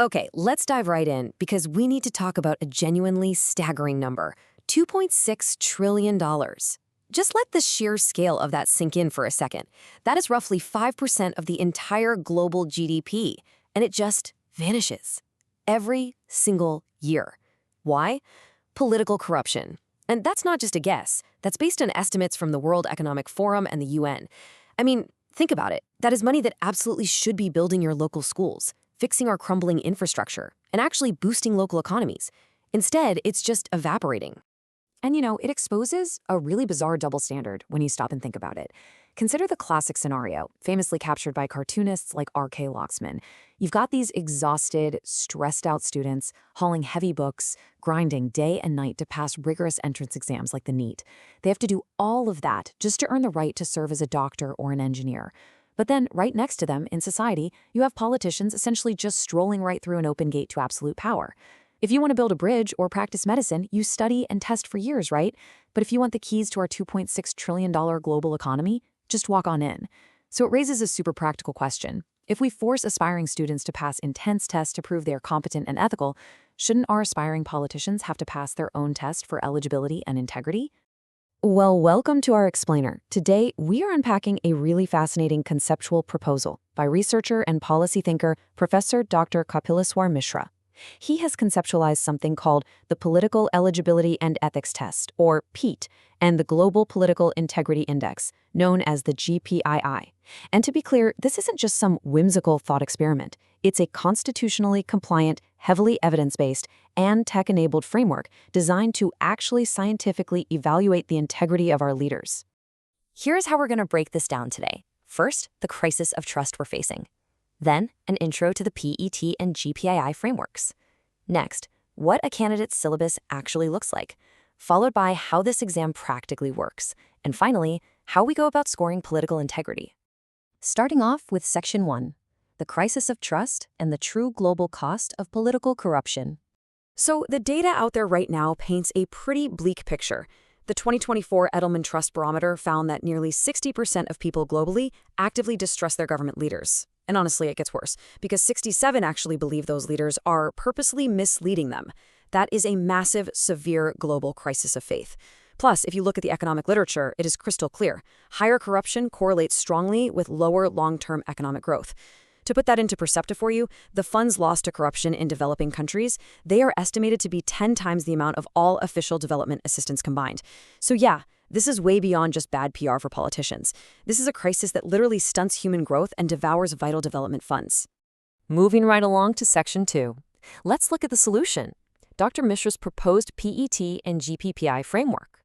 Okay, let's dive right in because we need to talk about a genuinely staggering number, $2.6 trillion. Just let the sheer scale of that sink in for a second. That is roughly 5% of the entire global GDP, and it just vanishes every single year. Why? Political corruption. And that's not just a guess. That's based on estimates from the World Economic Forum and the UN. I mean, think about it. That is money that absolutely should be building your local schools, fixing our crumbling infrastructure, and actually boosting local economies. Instead, it's just evaporating. And it exposes a really bizarre double standard when you stop and think about it. Consider the classic scenario, famously captured by cartoonists like R.K. Loxman. You've got these exhausted, stressed out students hauling heavy books, grinding day and night to pass rigorous entrance exams like the NEET. They have to do all of that just to earn the right to serve as a doctor or an engineer. But then, right next to them in society, you have politicians essentially just strolling right through an open gate to absolute power. If you want to build a bridge or practice medicine, you study and test for years, right? But if you want the keys to our $2.6 trillion global economy, just walk on in. So it raises a super practical question. If we force aspiring students to pass intense tests to prove they are competent and ethical, shouldn't our aspiring politicians have to pass their own test for eligibility and integrity? Well, welcome to our explainer. Today, we are unpacking a really fascinating conceptual proposal by researcher and policy thinker Professor Dr. Kapilaswar Mishra. He has conceptualized something called the Political Eligibility and Ethics Test, or PEET, and the Global Political Integrity Index, known as the GPII. And to be clear, this isn't just some whimsical thought experiment. It's a constitutionally compliant, heavily evidence-based, and tech-enabled framework designed to actually scientifically evaluate the integrity of our leaders. Here's how we're going to break this down today. First, the crisis of trust we're facing. Then, an intro to the PET and GPII frameworks. Next, what a candidate's syllabus actually looks like, followed by how this exam practically works, and finally, how we go about scoring political integrity. Starting off with Section 1, the crisis of trust and the true global cost of political corruption. So the data out there right now paints a pretty bleak picture. The 2024 Edelman Trust Barometer found that nearly 60% of people globally actively distrust their government leaders. And honestly, it gets worse, because 67% actually believe those leaders are purposely misleading them. That is a massive, severe global crisis of faith. Plus, if you look at the economic literature, it is crystal clear. Higher corruption correlates strongly with lower long-term economic growth. To put that into perspective for you, the funds lost to corruption in developing countries, they are estimated to be 10 times the amount of all official development assistance combined. So yeah, this is way beyond just bad PR for politicians. This is a crisis that literally stunts human growth and devours vital development funds. Moving right along to Section 2. Let's look at the solution. Dr. Mishra's proposed PET and GPPI framework.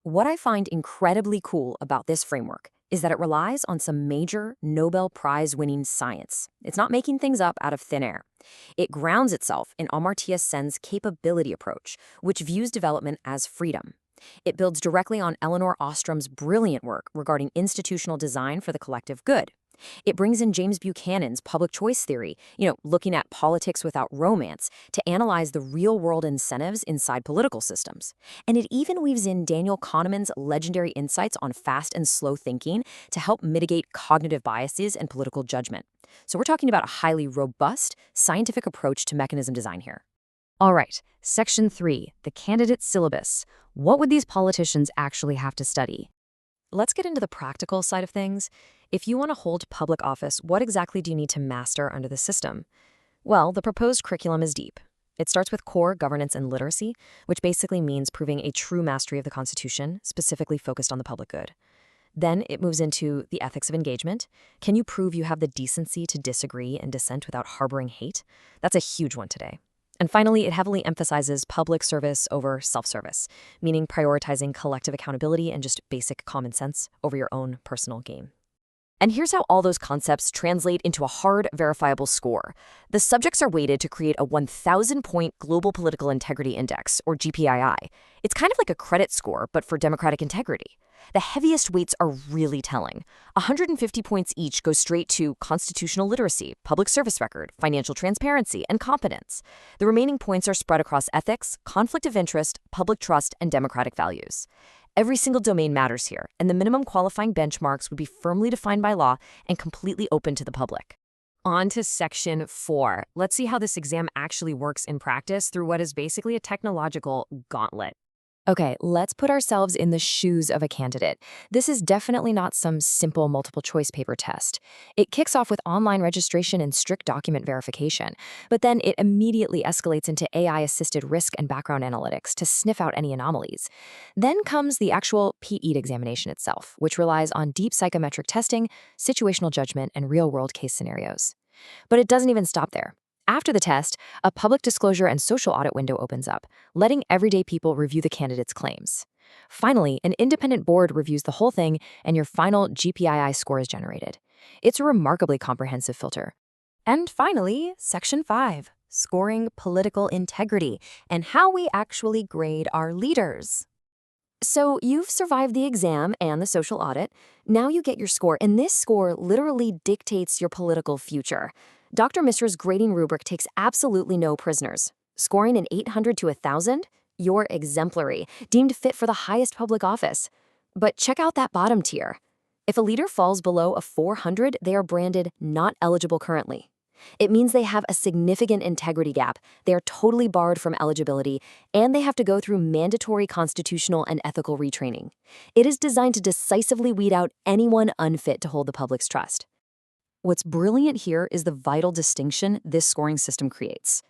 What I find incredibly cool about this framework is that it relies on some major Nobel Prize-winning science. It's not making things up out of thin air. It grounds itself in Amartya Sen's capability approach, which views development as freedom. It builds directly on Elinor Ostrom's brilliant work regarding institutional design for the collective good. It brings in James Buchanan's public choice theory, looking at politics without romance, to analyze the real-world incentives inside political systems. And it even weaves in Daniel Kahneman's legendary insights on fast and slow thinking to help mitigate cognitive biases and political judgment. So we're talking about a highly robust, scientific approach to mechanism design here. All right, Section 3, the candidate syllabus. What would these politicians actually have to study? Let's get into the practical side of things. If you want to hold public office, what exactly do you need to master under the system? Well, the proposed curriculum is deep. It starts with core governance and literacy, which basically means proving a true mastery of the Constitution, specifically focused on the public good. Then it moves into the ethics of engagement. Can you prove you have the decency to disagree and dissent without harboring hate? That's a huge one today. And finally, it heavily emphasizes public service over self-service, meaning prioritizing collective accountability and just basic common sense over your own personal gain. And here's how all those concepts translate into a hard, verifiable score. The subjects are weighted to create a 1,000-point Global Political Integrity Index, or GPII. It's kind of like a credit score, but for democratic integrity. The heaviest weights are really telling. 150 points each go straight to constitutional literacy, public service record, financial transparency, and competence. The remaining points are spread across ethics, conflict of interest, public trust, and democratic values. Every single domain matters here, and the minimum qualifying benchmarks would be firmly defined by law and completely open to the public. On to section 4. Let's see how this exam actually works in practice through what is basically a technological gauntlet. Okay, let's put ourselves in the shoes of a candidate. This is definitely not some simple multiple choice paper test. It kicks off with online registration and strict document verification, but then it immediately escalates into AI-assisted risk and background analytics to sniff out any anomalies. Then comes the actual PEET examination itself, which relies on deep psychometric testing, situational judgment, and real-world case scenarios. But it doesn't even stop there. After the test, a public disclosure and social audit window opens up, letting everyday people review the candidate's claims. Finally, an independent board reviews the whole thing, and your final GPII score is generated. It's a remarkably comprehensive filter. And finally, Section 5, scoring political integrity and how we actually grade our leaders. So you've survived the exam and the social audit. Now you get your score, and this score literally dictates your political future. Dr. Mishra's grading rubric takes absolutely no prisoners. Scoring an 800 to 1,000? You're exemplary, deemed fit for the highest public office. But check out that bottom tier. If a leader falls below a 400, they are branded not eligible currently. It means they have a significant integrity gap, they are totally barred from eligibility, and they have to go through mandatory constitutional and ethical retraining. It is designed to decisively weed out anyone unfit to hold the public's trust. What's brilliant here is the vital distinction this scoring system creates.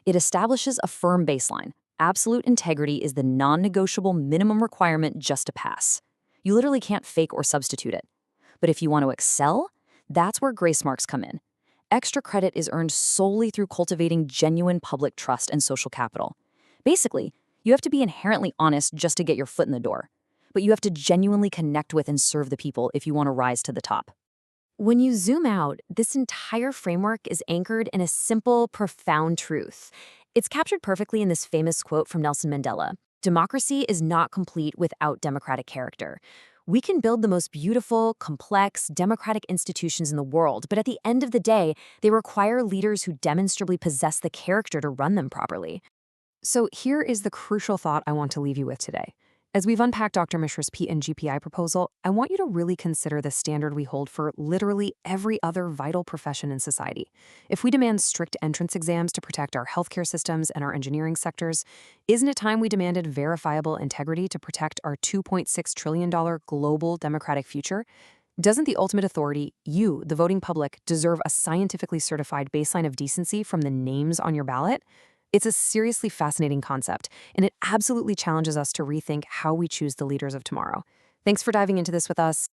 It establishes a firm baseline. Absolute integrity is the non-negotiable minimum requirement just to pass. You literally can't fake or substitute it. But if you want to excel, that's where grace marks come in. Extra credit is earned solely through cultivating genuine public trust and social capital. Basically, you have to be inherently honest just to get your foot in the door. But you have to genuinely connect with and serve the people if you want to rise to the top. When you zoom out, this entire framework is anchored in a simple, profound truth. It's captured perfectly in this famous quote from Nelson Mandela: "Democracy is not complete without democratic character." We can build the most beautiful, complex, democratic institutions in the world, but at the end of the day, they require leaders who demonstrably possess the character to run them properly. So here is the crucial thought I want to leave you with today. As we've unpacked Dr. Mishra's PEET and GPI proposal, I want you to really consider the standard we hold for literally every other vital profession in society. If we demand strict entrance exams to protect our healthcare systems and our engineering sectors, isn't it time we demanded verifiable integrity to protect our $2.6 trillion global democratic future? Doesn't the ultimate authority, you, the voting public, deserve a scientifically certified baseline of decency from the names on your ballot? It's a seriously fascinating concept, and it absolutely challenges us to rethink how we choose the leaders of tomorrow. Thanks for diving into this with us.